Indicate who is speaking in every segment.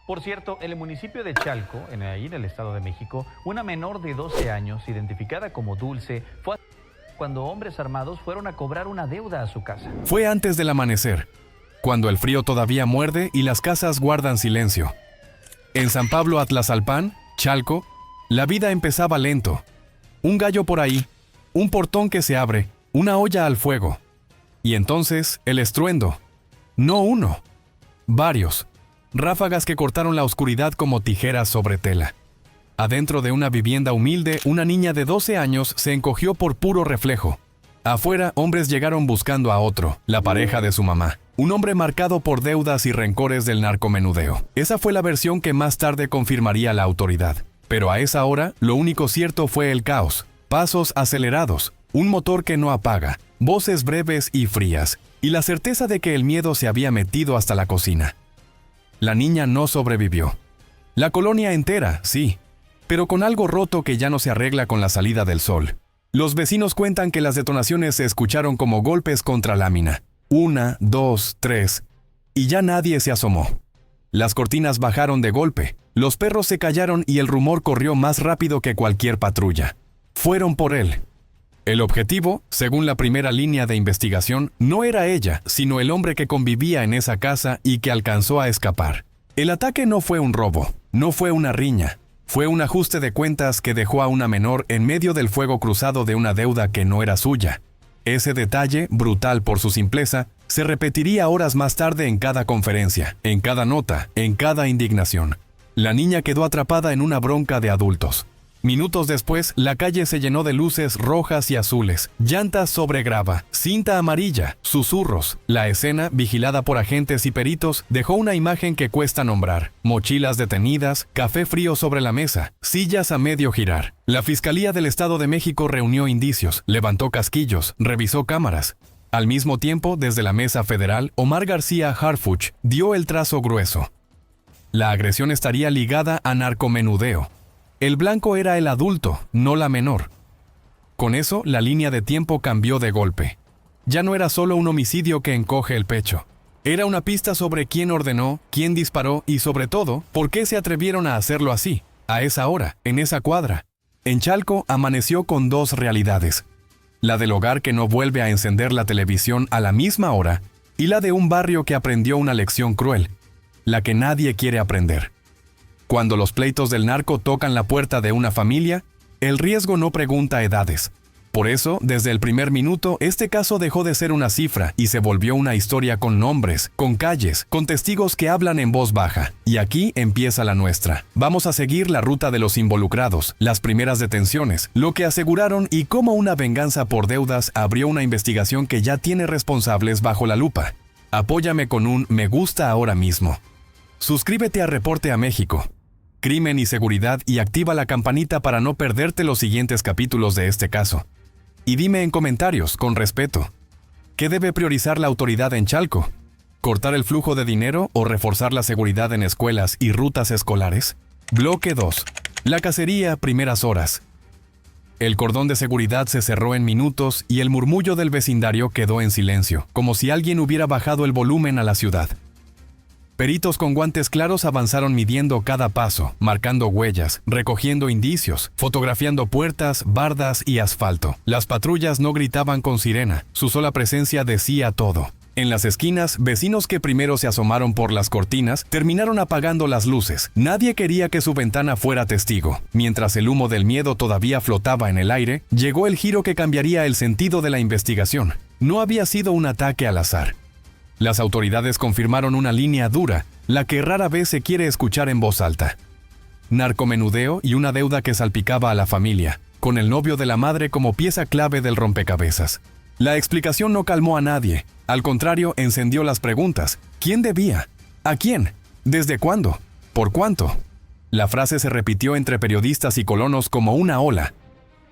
Speaker 1: Por cierto, en el municipio de Chalco, ahí en el Estado de México, una menor de 12 años, identificada como Dulce, fue cuando hombres armados fueron a cobrar una deuda a su casa.
Speaker 2: Fue antes del amanecer, cuando el frío todavía muerde y las casas guardan silencio. En San Pablo Atlazalpan, Chalco, la vida empezaba lento. Un gallo por ahí, un portón que se abre, una olla al fuego. Y entonces, el estruendo. No uno, varios. Ráfagas que cortaron la oscuridad como tijeras sobre tela. Adentro de una vivienda humilde, una niña de 12 años se encogió por puro reflejo. Afuera, hombres llegaron buscando a otro, la pareja de su mamá. Un hombre marcado por deudas y rencores del narcomenudeo. Esa fue la versión que más tarde confirmaría la autoridad. Pero a esa hora, lo único cierto fue el caos. Pasos acelerados, un motor que no apaga, voces breves y frías, y la certeza de que el miedo se había metido hasta la cocina. La niña no sobrevivió. La colonia entera, sí, pero con algo roto que ya no se arregla con la salida del sol. Los vecinos cuentan que las detonaciones se escucharon como golpes contra lámina. 1, 2, 3, y ya nadie se asomó. Las cortinas bajaron de golpe, los perros se callaron y el rumor corrió más rápido que cualquier patrulla. Fueron por él. El objetivo, según la primera línea de investigación, no era ella, sino el hombre que convivía en esa casa y que alcanzó a escapar. El ataque no fue un robo, no fue una riña, fue un ajuste de cuentas que dejó a una menor en medio del fuego cruzado de una deuda que no era suya. Ese detalle, brutal por su simpleza, se repetiría horas más tarde en cada conferencia, en cada nota, en cada indignación. La niña quedó atrapada en una bronca de adultos. Minutos después, la calle se llenó de luces rojas y azules, llantas sobre grava, cinta amarilla, susurros. La escena, vigilada por agentes y peritos, dejó una imagen que cuesta nombrar. Mochilas detenidas, café frío sobre la mesa, sillas a medio girar. La Fiscalía del Estado de México reunió indicios, levantó casquillos, revisó cámaras. Al mismo tiempo, desde la mesa federal, Omar García Harfuch dio el trazo grueso. La agresión estaría ligada a narcomenudeo. El blanco era el adulto, no la menor. Con eso, la línea de tiempo cambió de golpe. Ya no era solo un homicidio que encoge el pecho. Era una pista sobre quién ordenó, quién disparó y, sobre todo, por qué se atrevieron a hacerlo así, a esa hora, en esa cuadra. En Chalco amaneció con dos realidades. La del hogar que no vuelve a encender la televisión a la misma hora y la de un barrio que aprendió una lección cruel, la que nadie quiere aprender. Cuando los pleitos del narco tocan la puerta de una familia, el riesgo no pregunta edades. Por eso, desde el primer minuto, este caso dejó de ser una cifra y se volvió una historia con nombres, con calles, con testigos que hablan en voz baja. Y aquí empieza la nuestra. Vamos a seguir la ruta de los involucrados, las primeras detenciones, lo que aseguraron y cómo una venganza por deudas abrió una investigación que ya tiene responsables bajo la lupa. Apóyame con un me gusta ahora mismo. Suscríbete a Reporte a México. Crimen y Seguridad y activa la campanita para no perderte los siguientes capítulos de este caso. Y dime en comentarios, con respeto, ¿qué debe priorizar la autoridad en Chalco? ¿Cortar el flujo de dinero o reforzar la seguridad en escuelas y rutas escolares? Bloque 2. La cacería, primeras horas. El cordón de seguridad se cerró en minutos y el murmullo del vecindario quedó en silencio, como si alguien hubiera bajado el volumen a la ciudad. Peritos con guantes claros avanzaron midiendo cada paso, marcando huellas, recogiendo indicios, fotografiando puertas, bardas y asfalto. Las patrullas no gritaban con sirena, su sola presencia decía todo. En las esquinas, vecinos que primero se asomaron por las cortinas terminaron apagando las luces. Nadie quería que su ventana fuera testigo. Mientras el humo del miedo todavía flotaba en el aire, llegó el giro que cambiaría el sentido de la investigación. No había sido un ataque al azar. Las autoridades confirmaron una línea dura, la que rara vez se quiere escuchar en voz alta. Narcomenudeo y una deuda que salpicaba a la familia, con el novio de la madre como pieza clave del rompecabezas. La explicación no calmó a nadie, al contrario, encendió las preguntas. ¿Quién debía? ¿A quién? ¿Desde cuándo? ¿Por cuánto? La frase se repitió entre periodistas y colonos como una ola.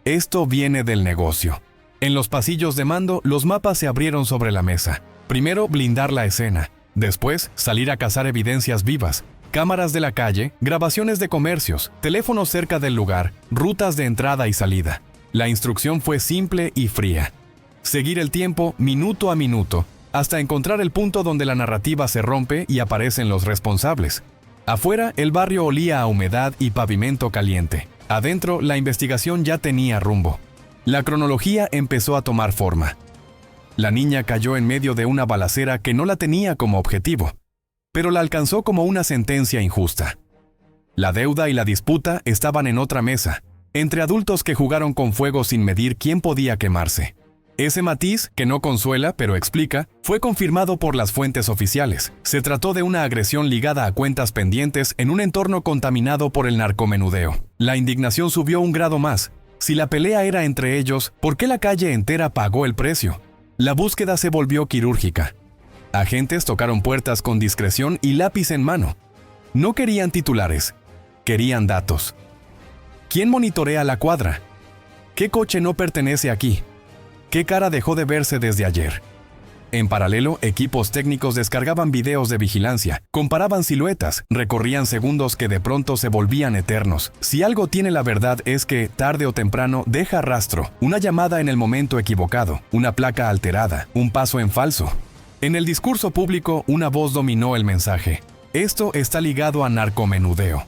Speaker 2: Esto viene del negocio. En los pasillos de mando, los mapas se abrieron sobre la mesa. Primero, blindar la escena. Después, salir a cazar evidencias vivas. Cámaras de la calle, grabaciones de comercios, teléfonos cerca del lugar, rutas de entrada y salida. La instrucción fue simple y fría. Seguir el tiempo, minuto a minuto, hasta encontrar el punto donde la narrativa se rompe y aparecen los responsables. Afuera, el barrio olía a humedad y pavimento caliente. Adentro, la investigación ya tenía rumbo. La cronología empezó a tomar forma. La niña cayó en medio de una balacera que no la tenía como objetivo, pero la alcanzó como una sentencia injusta. La deuda y la disputa estaban en otra mesa, entre adultos que jugaron con fuego sin medir quién podía quemarse. Ese matiz, que no consuela pero explica, fue confirmado por las fuentes oficiales. Se trató de una agresión ligada a cuentas pendientes en un entorno contaminado por el narcomenudeo. La indignación subió un grado más. Si la pelea era entre ellos, ¿por qué la calle entera pagó el precio? La búsqueda se volvió quirúrgica. Agentes tocaron puertas con discreción y lápiz en mano. No querían titulares, querían datos. ¿Quién monitorea la cuadra? ¿Qué coche no pertenece aquí? ¿Qué cara dejó de verse desde ayer? En paralelo, equipos técnicos descargaban videos de vigilancia, comparaban siluetas, recorrían segundos que de pronto se volvían eternos. Si algo tiene la verdad es que, tarde o temprano, deja rastro, una llamada en el momento equivocado, una placa alterada, un paso en falso. En el discurso público, una voz dominó el mensaje. Esto está ligado a narcomenudeo.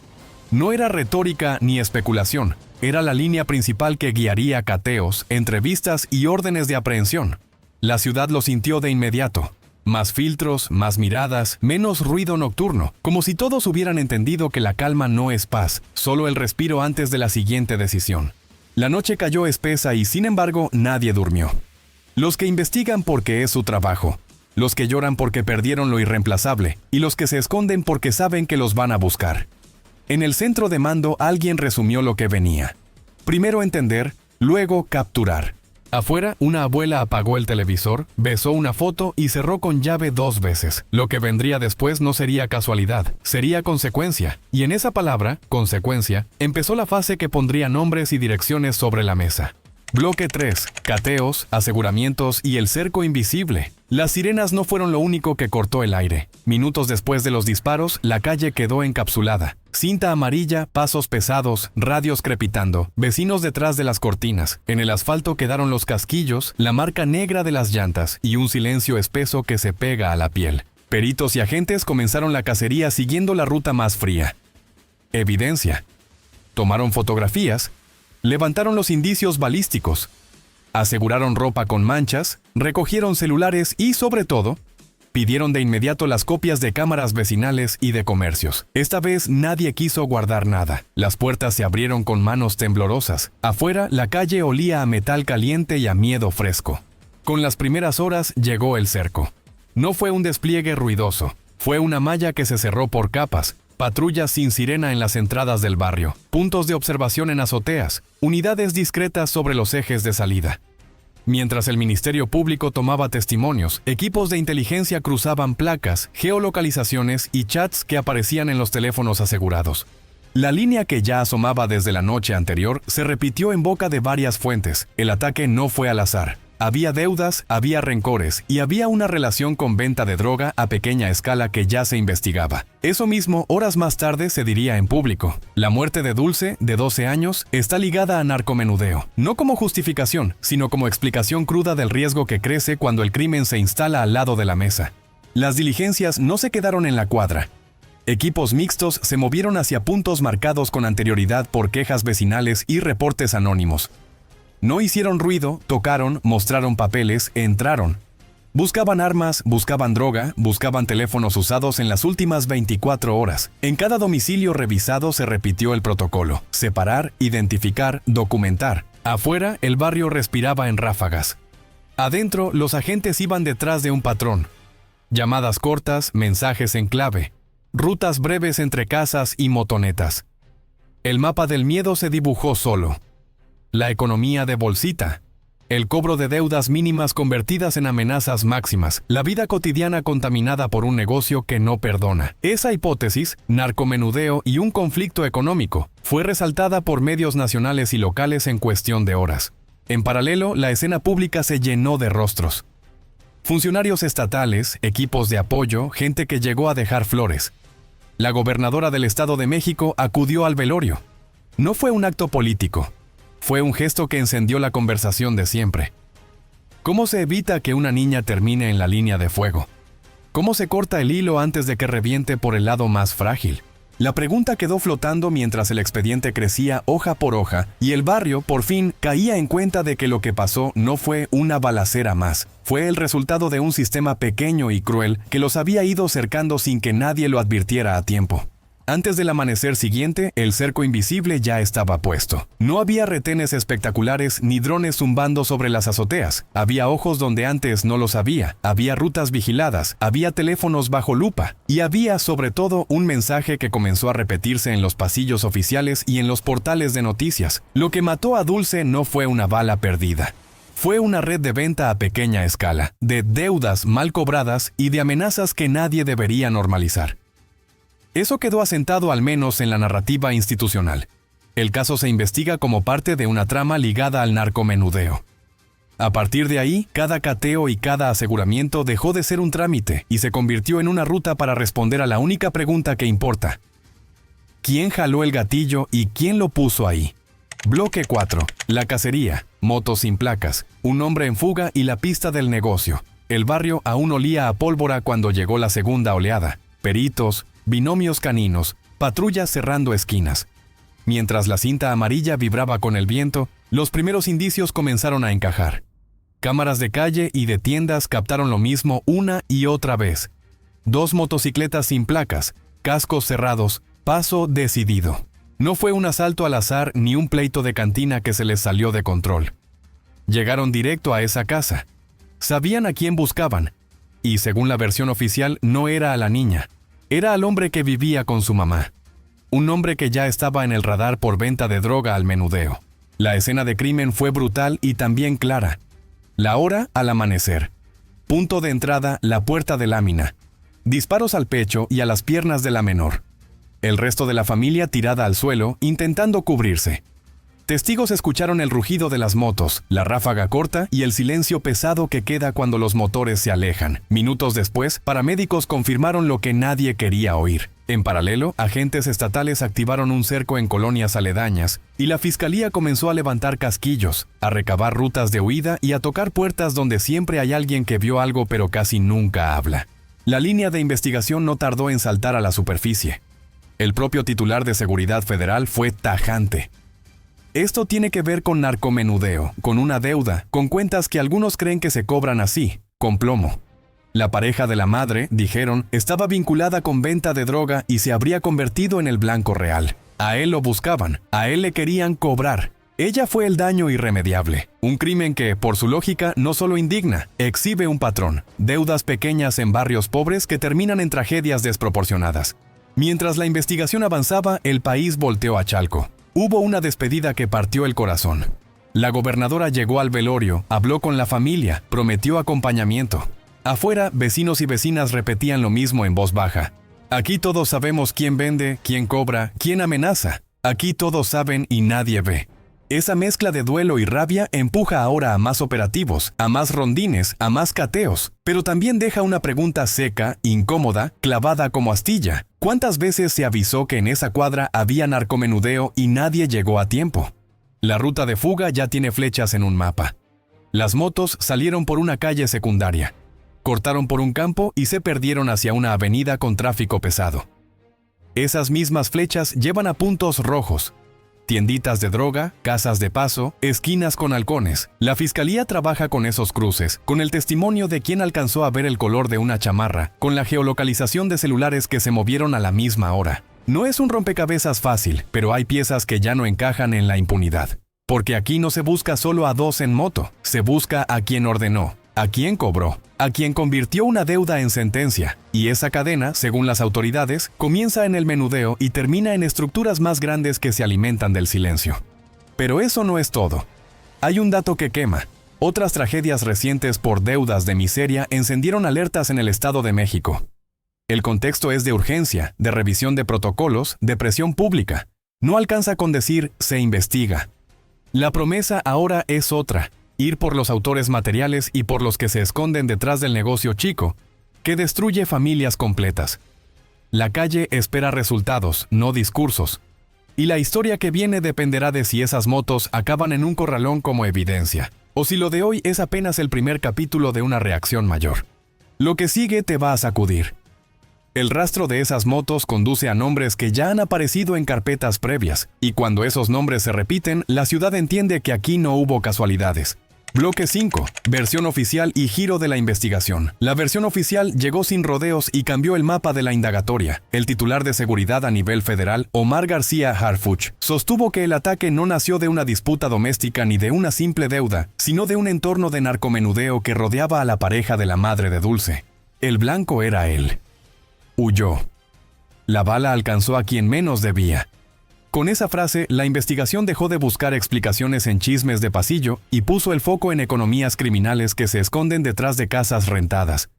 Speaker 2: No era retórica ni especulación, era la línea principal que guiaría cateos, entrevistas y órdenes de aprehensión. La ciudad lo sintió de inmediato. Más filtros, más miradas, menos ruido nocturno, como si todos hubieran entendido que la calma no es paz, solo el respiro antes de la siguiente decisión. La noche cayó espesa y, sin embargo, nadie durmió. Los que investigan porque es su trabajo, los que lloran porque perdieron lo irreemplazable y los que se esconden porque saben que los van a buscar. En el centro de mando alguien resumió lo que venía. Primero entender, luego capturar. Afuera, una abuela apagó el televisor, besó una foto y cerró con llave 2 veces. Lo que vendría después no sería casualidad, sería consecuencia. Y en esa palabra, consecuencia, empezó la fase que pondría nombres y direcciones sobre la mesa. Bloque 3. Cateos, aseguramientos y el cerco invisible. Las sirenas no fueron lo único que cortó el aire. Minutos después de los disparos, la calle quedó encapsulada. Cinta amarilla, pasos pesados, radios crepitando, vecinos detrás de las cortinas. En el asfalto quedaron los casquillos, la marca negra de las llantas y un silencio espeso que se pega a la piel. Peritos y agentes comenzaron la cacería siguiendo la ruta más fría. Evidencia. Tomaron fotografías, levantaron los indicios balísticos, aseguraron ropa con manchas, recogieron celulares y, sobre todo, pidieron de inmediato las copias de cámaras vecinales y de comercios. Esta vez nadie quiso guardar nada. Las puertas se abrieron con manos temblorosas. Afuera, la calle olía a metal caliente y a miedo fresco. Con las primeras horas llegó el cerco. No fue un despliegue ruidoso, fue una malla que se cerró por capas. Patrullas sin sirena en las entradas del barrio, puntos de observación en azoteas, unidades discretas sobre los ejes de salida. Mientras el Ministerio Público tomaba testimonios, equipos de inteligencia cruzaban placas, geolocalizaciones y chats que aparecían en los teléfonos asegurados. La línea que ya asomaba desde la noche anterior se repitió en boca de varias fuentes. El ataque no fue al azar. Había deudas, había rencores y había una relación con venta de droga a pequeña escala que ya se investigaba. Eso mismo, horas más tarde, se diría en público. La muerte de Dulce, de 12 años, está ligada a narcomenudeo. No como justificación, sino como explicación cruda del riesgo que crece cuando el crimen se instala al lado de la mesa. Las diligencias no se quedaron en la cuadra. Equipos mixtos se movieron hacia puntos marcados con anterioridad por quejas vecinales y reportes anónimos. No hicieron ruido, tocaron, mostraron papeles, entraron. Buscaban armas, buscaban droga, buscaban teléfonos usados en las últimas 24 horas. En cada domicilio revisado se repitió el protocolo: separar, identificar, documentar. Afuera, el barrio respiraba en ráfagas. Adentro, los agentes iban detrás de un patrón. Llamadas cortas, mensajes en clave, rutas breves entre casas y motonetas. El mapa del miedo se dibujó solo. La economía de bolsita, el cobro de deudas mínimas convertidas en amenazas máximas, la vida cotidiana contaminada por un negocio que no perdona. Esa hipótesis, narcomenudeo y un conflicto económico, fue resaltada por medios nacionales y locales en cuestión de horas. En paralelo, la escena pública se llenó de rostros. Funcionarios estatales, equipos de apoyo, gente que llegó a dejar flores. La gobernadora del Estado de México acudió al velorio. No fue un acto político. Fue un gesto que encendió la conversación de siempre. ¿Cómo se evita que una niña termine en la línea de fuego? ¿Cómo se corta el hilo antes de que reviente por el lado más frágil? La pregunta quedó flotando mientras el expediente crecía hoja por hoja y el barrio, por fin, caía en cuenta de que lo que pasó no fue una balacera más. Fue el resultado de un sistema pequeño y cruel que los había ido cercando sin que nadie lo advirtiera a tiempo. Antes del amanecer siguiente, el cerco invisible ya estaba puesto. No había retenes espectaculares ni drones zumbando sobre las azoteas. Había ojos donde antes no los había. Había rutas vigiladas. Había teléfonos bajo lupa. Y había, sobre todo, un mensaje que comenzó a repetirse en los pasillos oficiales y en los portales de noticias. Lo que mató a Dulce no fue una bala perdida. Fue una red de venta a pequeña escala, de deudas mal cobradas y de amenazas que nadie debería normalizar. Eso quedó asentado al menos en la narrativa institucional. El caso se investiga como parte de una trama ligada al narcomenudeo. A partir de ahí, cada cateo y cada aseguramiento dejó de ser un trámite y se convirtió en una ruta para responder a la única pregunta que importa. ¿Quién jaló el gatillo y quién lo puso ahí? Bloque 4. La cacería, motos sin placas, un hombre en fuga y la pista del negocio. El barrio aún olía a pólvora cuando llegó la segunda oleada. Peritos, binomios caninos, patrullas cerrando esquinas. Mientras la cinta amarilla vibraba con el viento, los primeros indicios comenzaron a encajar. Cámaras de calle y de tiendas captaron lo mismo una y otra vez. 2 motocicletas sin placas, cascos cerrados, paso decidido. No fue un asalto al azar ni un pleito de cantina que se les salió de control. Llegaron directo a esa casa. Sabían a quién buscaban. Y según la versión oficial, no era a la niña. Era al hombre que vivía con su mamá. Un hombre que ya estaba en el radar por venta de droga al menudeo. La escena de crimen fue brutal y también clara. La hora al amanecer. Punto de entrada, la puerta de lámina. Disparos al pecho y a las piernas de la menor. El resto de la familia tirada al suelo, intentando cubrirse. Testigos escucharon el rugido de las motos, la ráfaga corta y el silencio pesado que queda cuando los motores se alejan. Minutos después, paramédicos confirmaron lo que nadie quería oír. En paralelo, agentes estatales activaron un cerco en colonias aledañas y la fiscalía comenzó a levantar casquillos, a recabar rutas de huida y a tocar puertas donde siempre hay alguien que vio algo pero casi nunca habla. La línea de investigación no tardó en saltar a la superficie. El propio titular de Seguridad Federal fue tajante. Esto tiene que ver con narcomenudeo, con una deuda, con cuentas que algunos creen que se cobran así, con plomo. La pareja de la madre, dijeron, estaba vinculada con venta de droga y se habría convertido en el blanco real. A él lo buscaban, a él le querían cobrar. Ella fue el daño irremediable. Un crimen que, por su lógica, no solo indigna, exhibe un patrón. Deudas pequeñas en barrios pobres que terminan en tragedias desproporcionadas. Mientras la investigación avanzaba, el país volteó a Chalco. Hubo una despedida que partió el corazón. La gobernadora llegó al velorio, habló con la familia, prometió acompañamiento. Afuera, vecinos y vecinas repetían lo mismo en voz baja. Aquí todos sabemos quién vende, quién cobra, quién amenaza. Aquí todos saben y nadie ve. Esa mezcla de duelo y rabia empuja ahora a más operativos, a más rondines, a más cateos, pero también deja una pregunta seca, incómoda, clavada como astilla. ¿Cuántas veces se avisó que en esa cuadra había narcomenudeo y nadie llegó a tiempo? La ruta de fuga ya tiene flechas en un mapa. Las motos salieron por una calle secundaria, cortaron por un campo y se perdieron hacia una avenida con tráfico pesado. Esas mismas flechas llevan a puntos rojos. Tienditas de droga, casas de paso, esquinas con halcones. La fiscalía trabaja con esos cruces, con el testimonio de quien alcanzó a ver el color de una chamarra, con la geolocalización de celulares que se movieron a la misma hora. No es un rompecabezas fácil, pero hay piezas que ya no encajan en la impunidad. Porque aquí no se busca solo a 2 en moto, se busca a quien ordenó, a quien cobró, a quien convirtió una deuda en sentencia. Y esa cadena, según las autoridades, comienza en el menudeo y termina en estructuras más grandes que se alimentan del silencio. Pero eso no es todo. Hay un dato que quema. Otras tragedias recientes por deudas de miseria encendieron alertas en el Estado de México. El contexto es de urgencia, de revisión de protocolos, de presión pública. No alcanza con decir se investiga. La promesa ahora es otra. Ir por los autores materiales y por los que se esconden detrás del negocio chico, que destruye familias completas. La calle espera resultados, no discursos. Y la historia que viene dependerá de si esas motos acaban en un corralón como evidencia, o si lo de hoy es apenas el primer capítulo de una reacción mayor. Lo que sigue te va a sacudir. El rastro de esas motos conduce a nombres que ya han aparecido en carpetas previas, y cuando esos nombres se repiten, la ciudad entiende que aquí no hubo casualidades. Bloque 5. Versión oficial y giro de la investigación. La versión oficial llegó sin rodeos y cambió el mapa de la indagatoria. El titular de seguridad a nivel federal, Omar García Harfuch, sostuvo que el ataque no nació de una disputa doméstica ni de una simple deuda, sino de un entorno de narcomenudeo que rodeaba a la pareja de la madre de Dulce. El blanco era él. Huyó. La bala alcanzó a quien menos debía. Con esa frase, la investigación dejó de buscar explicaciones en chismes de pasillo y puso el foco en economías criminales que se esconden detrás de casas rentadas,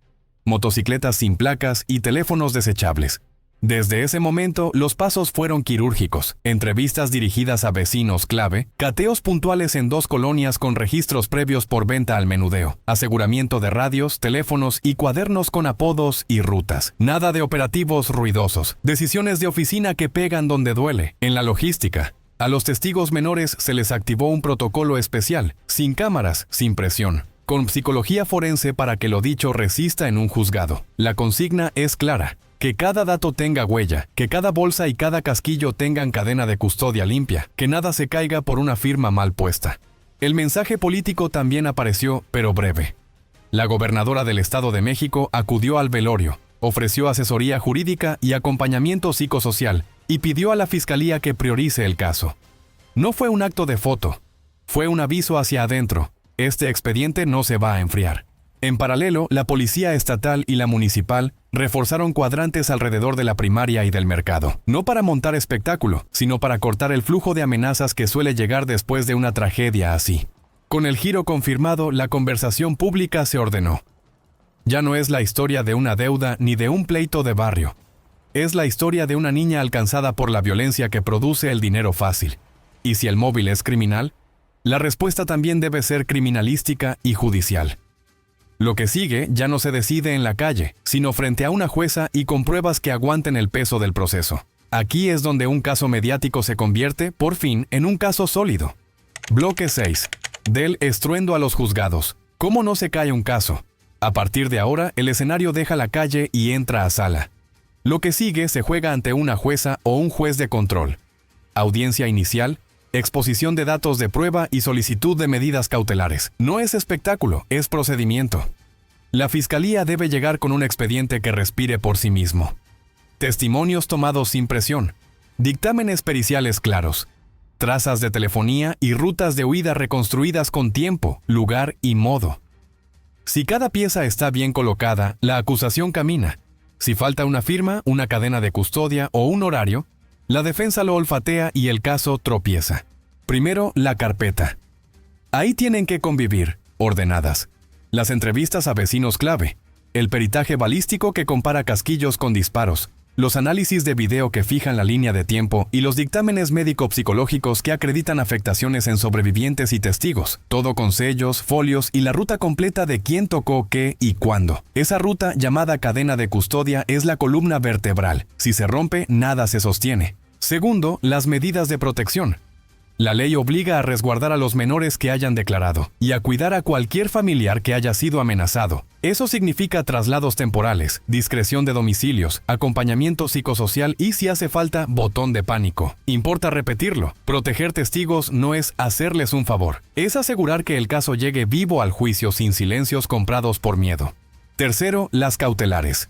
Speaker 2: motocicletas sin placas y teléfonos desechables. Desde ese momento, los pasos fueron quirúrgicos, entrevistas dirigidas a vecinos clave, cateos puntuales en 2 colonias con registros previos por venta al menudeo, aseguramiento de radios, teléfonos y cuadernos con apodos y rutas. Nada de operativos ruidosos, decisiones de oficina que pegan donde duele. En la logística, a los testigos menores se les activó un protocolo especial, sin cámaras, sin presión, con psicología forense para que lo dicho resista en un juzgado. La consigna es clara. Que cada dato tenga huella, que cada bolsa y cada casquillo tengan cadena de custodia limpia, que nada se caiga por una firma mal puesta. El mensaje político también apareció, pero breve. La gobernadora del Estado de México acudió al velorio, ofreció asesoría jurídica y acompañamiento psicosocial y pidió a la fiscalía que priorice el caso. No fue un acto de foto, fue un aviso hacia adentro. Este expediente no se va a enfriar. En paralelo, la policía estatal y la municipal reforzaron cuadrantes alrededor de la primaria y del mercado, no para montar espectáculo, sino para cortar el flujo de amenazas que suele llegar después de una tragedia así. Con el giro confirmado, la conversación pública se ordenó. Ya no es la historia de una deuda ni de un pleito de barrio. Es la historia de una niña alcanzada por la violencia que produce el dinero fácil. Y si el móvil es criminal, la respuesta también debe ser criminalística y judicial. Lo que sigue ya no se decide en la calle, sino frente a una jueza y con pruebas que aguanten el peso del proceso. Aquí es donde un caso mediático se convierte, por fin, en un caso sólido. Bloque 6. Del estruendo a los juzgados. ¿Cómo no se cae un caso? A partir de ahora, el escenario deja la calle y entra a sala. Lo que sigue se juega ante una jueza o un juez de control. Audiencia inicial, exposición de datos de prueba y solicitud de medidas cautelares. No es espectáculo, es procedimiento. La fiscalía debe llegar con un expediente que respire por sí mismo. Testimonios tomados sin presión. Dictámenes periciales claros. Trazas de telefonía y rutas de huida reconstruidas con tiempo, lugar y modo. Si cada pieza está bien colocada, la acusación camina. Si falta una firma, una cadena de custodia o un horario, la defensa lo olfatea y el caso tropieza. Primero, la carpeta. Ahí tienen que convivir, ordenadas, las entrevistas a vecinos clave, el peritaje balístico que compara casquillos con disparos, los análisis de video que fijan la línea de tiempo y los dictámenes médico-psicológicos que acreditan afectaciones en sobrevivientes y testigos, todo con sellos, folios y la ruta completa de quién tocó qué y cuándo. Esa ruta, llamada cadena de custodia, es la columna vertebral. Si se rompe, nada se sostiene. Segundo, las medidas de protección. La ley obliga a resguardar a los menores que hayan declarado y a cuidar a cualquier familiar que haya sido amenazado. Eso significa traslados temporales, discreción de domicilios, acompañamiento psicosocial y, si hace falta, botón de pánico. Importa repetirlo, proteger testigos no es hacerles un favor, es asegurar que el caso llegue vivo al juicio sin silencios comprados por miedo. Tercero, las cautelares.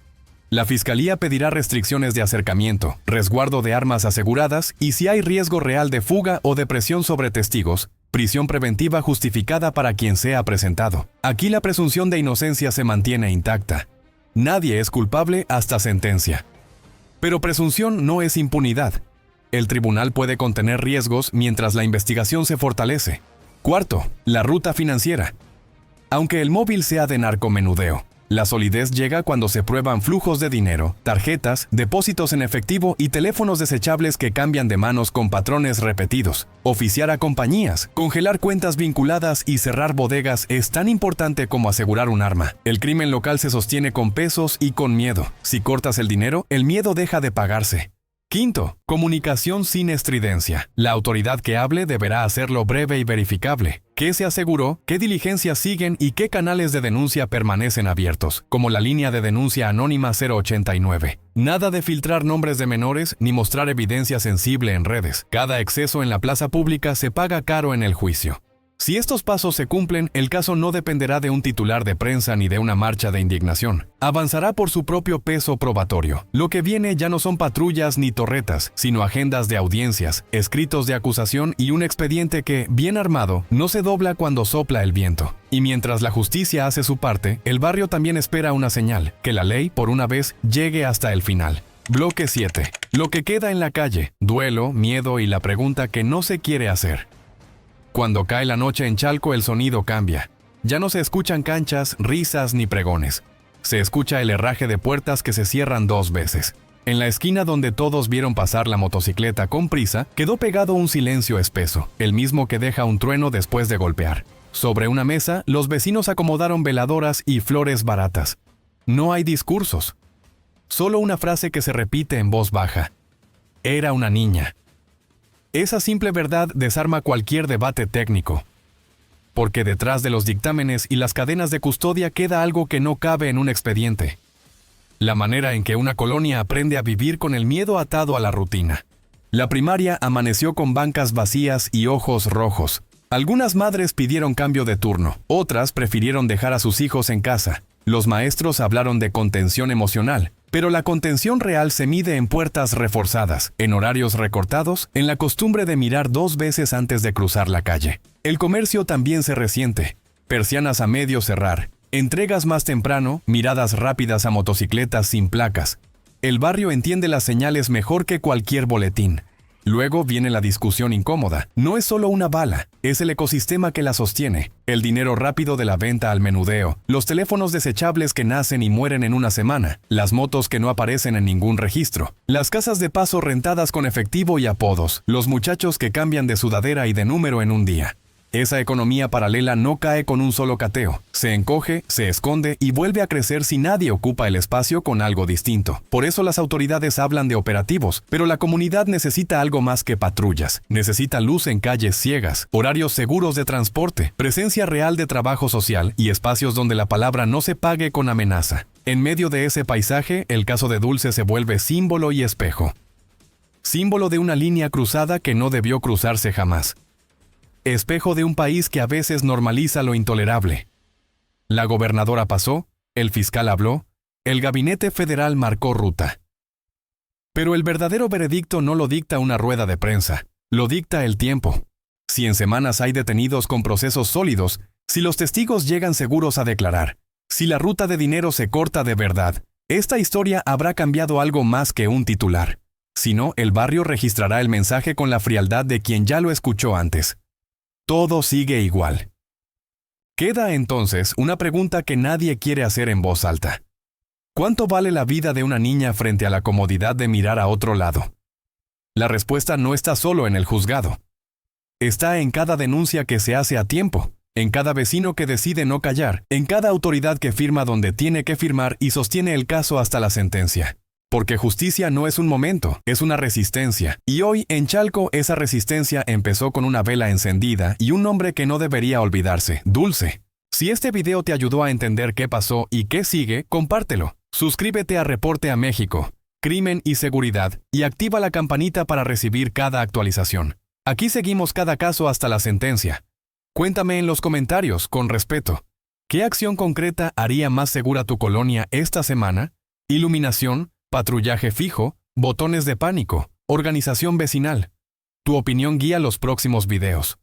Speaker 2: La Fiscalía pedirá restricciones de acercamiento, resguardo de armas aseguradas y, si hay riesgo real de fuga o de presión sobre testigos, prisión preventiva justificada para quien sea presentado. Aquí la presunción de inocencia se mantiene intacta. Nadie es culpable hasta sentencia. Pero presunción no es impunidad. El tribunal puede contener riesgos mientras la investigación se fortalece. Cuarto, la ruta financiera. Aunque el móvil sea de narcomenudeo, la solidez llega cuando se prueban flujos de dinero, tarjetas, depósitos en efectivo y teléfonos desechables que cambian de manos con patrones repetidos. Oficiar a compañías, congelar cuentas vinculadas y cerrar bodegas es tan importante como asegurar un arma. El crimen local se sostiene con pesos y con miedo. Si cortas el dinero, el miedo deja de pagarse. Quinto, comunicación sin estridencia. La autoridad que hable deberá hacerlo breve y verificable. qué se aseguró, qué diligencias siguen y qué canales de denuncia permanecen abiertos, como la línea de denuncia anónima 089. Nada de filtrar nombres de menores ni mostrar evidencia sensible en redes. Cada exceso en la plaza pública se paga caro en el juicio. Si estos pasos se cumplen, el caso no dependerá de un titular de prensa ni de una marcha de indignación. Avanzará por su propio peso probatorio. Lo que viene ya no son patrullas ni torretas, sino agendas de audiencias, escritos de acusación y un expediente que, bien armado, no se dobla cuando sopla el viento. Y mientras la justicia hace su parte, el barrio también espera una señal, que la ley, por una vez, llegue hasta el final. Bloque 7. Lo que queda en la calle, duelo, miedo y la pregunta que no se quiere hacer. Cuando cae la noche en Chalco, el sonido cambia. Ya no se escuchan canchas, risas ni pregones. Se escucha el herraje de puertas que se cierran 2 veces. En la esquina donde todos vieron pasar la motocicleta con prisa, quedó pegado un silencio espeso, el mismo que deja un trueno después de golpear. Sobre una mesa, los vecinos acomodaron veladoras y flores baratas. No hay discursos. Solo una frase que se repite en voz baja. Era una niña. Esa simple verdad desarma cualquier debate técnico. Porque detrás de los dictámenes y las cadenas de custodia queda algo que no cabe en un expediente. La manera en que una colonia aprende a vivir con el miedo atado a la rutina. La primaria amaneció con bancas vacías y ojos rojos. Algunas madres pidieron cambio de turno, otras prefirieron dejar a sus hijos en casa. Los maestros hablaron de contención emocional, pero la contención real se mide en puertas reforzadas, en horarios recortados, en la costumbre de mirar 2 veces antes de cruzar la calle. El comercio también se resiente. Persianas a medio cerrar, entregas más temprano, miradas rápidas a motocicletas sin placas. El barrio entiende las señales mejor que cualquier boletín. Luego viene la discusión incómoda. No es solo una bala, es el ecosistema que la sostiene. El dinero rápido de la venta al menudeo, los teléfonos desechables que nacen y mueren en una semana, las motos que no aparecen en ningún registro, las casas de paso rentadas con efectivo y apodos, los muchachos que cambian de sudadera y de número en un día. Esa economía paralela no cae con un solo cateo. Se encoge, se esconde y vuelve a crecer si nadie ocupa el espacio con algo distinto. Por eso las autoridades hablan de operativos, pero la comunidad necesita algo más que patrullas. Necesita luz en calles ciegas, horarios seguros de transporte, presencia real de trabajo social y espacios donde la palabra no se pague con amenaza. En medio de ese paisaje, el caso de Dulce se vuelve símbolo y espejo. Símbolo de una línea cruzada que no debió cruzarse jamás. Espejo de un país que a veces normaliza lo intolerable. La gobernadora pasó, el fiscal habló, el gabinete federal marcó ruta. Pero el verdadero veredicto no lo dicta una rueda de prensa, lo dicta el tiempo. Si en semanas hay detenidos con procesos sólidos, si los testigos llegan seguros a declarar, si la ruta de dinero se corta de verdad, esta historia habrá cambiado algo más que un titular. Si no, el barrio registrará el mensaje con la frialdad de quien ya lo escuchó antes. Todo sigue igual. Queda entonces una pregunta que nadie quiere hacer en voz alta. ¿Cuánto vale la vida de una niña frente a la comodidad de mirar a otro lado? La respuesta no está solo en el juzgado. Está en cada denuncia que se hace a tiempo, en cada vecino que decide no callar, en cada autoridad que firma donde tiene que firmar y sostiene el caso hasta la sentencia. Porque justicia no es un momento, es una resistencia. Y hoy, en Chalco, esa resistencia empezó con una vela encendida y un nombre que no debería olvidarse, Dulce. Si este video te ayudó a entender qué pasó y qué sigue, compártelo. Suscríbete a Reporte a México, Crimen y Seguridad, y activa la campanita para recibir cada actualización. Aquí seguimos cada caso hasta la sentencia. Cuéntame en los comentarios, con respeto, ¿qué acción concreta haría más segura tu colonia esta semana? Iluminación, patrullaje fijo, botones de pánico, organización vecinal. Tu opinión guía los próximos videos.